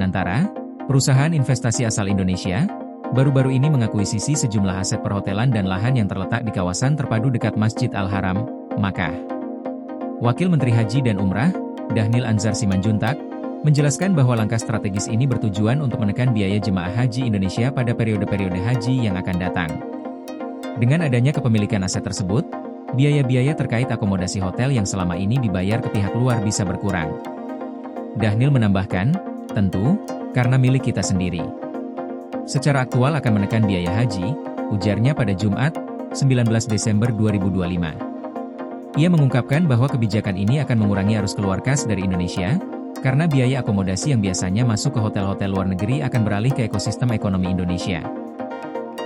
Danantara, perusahaan investasi asal Indonesia, baru-baru ini mengakuisisi sejumlah aset perhotelan dan lahan yang terletak di kawasan terpadu dekat Masjid Al-Haram, Makkah. Wakil Menteri Haji dan Umrah, Dhanil Anzar Simanjuntak, menjelaskan bahwa langkah strategis ini bertujuan untuk menekan biaya jemaah haji Indonesia pada periode-periode haji yang akan datang. Dengan adanya kepemilikan aset tersebut, biaya-biaya terkait akomodasi hotel yang selama ini dibayar ke pihak luar bisa berkurang. Dhanil menambahkan, tentu, karena milik kita sendiri. Secara aktual akan menekan biaya haji, ujarnya pada Jumat, 19 Desember 2025. Ia mengungkapkan bahwa kebijakan ini akan mengurangi arus keluar kas dari Indonesia, karena biaya akomodasi yang biasanya masuk ke hotel-hotel luar negeri akan beralih ke ekosistem ekonomi Indonesia.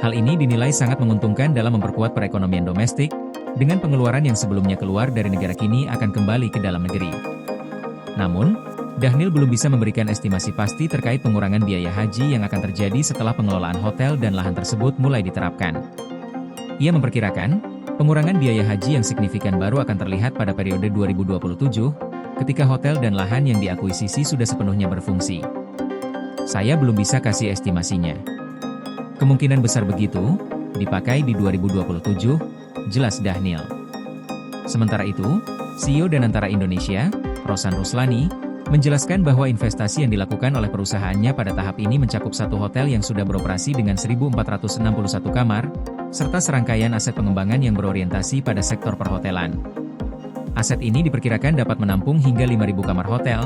Hal ini dinilai sangat menguntungkan dalam memperkuat perekonomian domestik, dengan pengeluaran yang sebelumnya keluar dari negara kini akan kembali ke dalam negeri. Namun, Dhanil belum bisa memberikan estimasi pasti terkait pengurangan biaya haji yang akan terjadi setelah pengelolaan hotel dan lahan tersebut mulai diterapkan. Ia memperkirakan, pengurangan biaya haji yang signifikan baru akan terlihat pada periode 2027, ketika hotel dan lahan yang diakuisisi sudah sepenuhnya berfungsi. Saya belum bisa kasih estimasinya. Kemungkinan besar begitu, dipakai di 2027, jelas Dhanil. Sementara itu, CEO Danantara Indonesia, Rosan Ruslani, menjelaskan bahwa investasi yang dilakukan oleh perusahaannya pada tahap ini mencakup satu hotel yang sudah beroperasi dengan 1.461 kamar, serta serangkaian aset pengembangan yang berorientasi pada sektor perhotelan. Aset ini diperkirakan dapat menampung hingga 5.000 kamar hotel,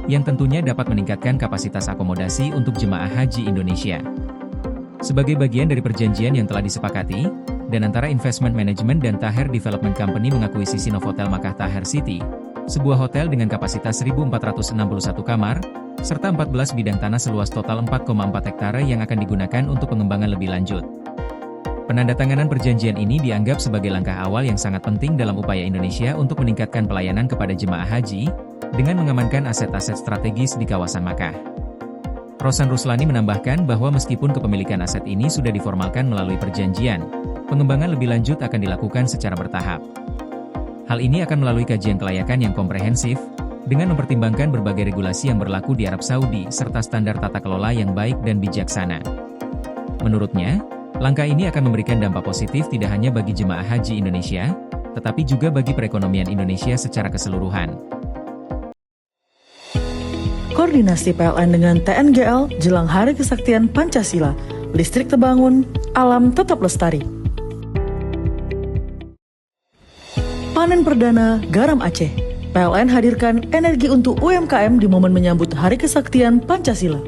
yang tentunya dapat meningkatkan kapasitas akomodasi untuk jemaah haji Indonesia. Sebagai bagian dari perjanjian yang telah disepakati, Danantara Investment Management dan Taher Development Company mengakuisisi Novotel Makkah Taher City, sebuah hotel dengan kapasitas 1.461 kamar, serta 14 bidang tanah seluas total 4,4 hektare yang akan digunakan untuk pengembangan lebih lanjut. Penandatanganan perjanjian ini dianggap sebagai langkah awal yang sangat penting dalam upaya Indonesia untuk meningkatkan pelayanan kepada jemaah haji, dengan mengamankan aset-aset strategis di kawasan Makkah. Rosan Ruslani menambahkan bahwa meskipun kepemilikan aset ini sudah diformalkan melalui perjanjian, pengembangan lebih lanjut akan dilakukan secara bertahap. Hal ini akan melalui kajian kelayakan yang komprehensif, dengan mempertimbangkan berbagai regulasi yang berlaku di Arab Saudi serta standar tata kelola yang baik dan bijaksana. Menurutnya, langkah ini akan memberikan dampak positif tidak hanya bagi jemaah haji Indonesia, tetapi juga bagi perekonomian Indonesia secara keseluruhan. Koordinasi PLN dengan TNGL jelang Hari Kesaktian Pancasila, listrik terbangun, alam tetap lestari. Panen perdana garam Aceh. PLN hadirkan energi untuk UMKM di momen menyambut Hari Kesaktian Pancasila.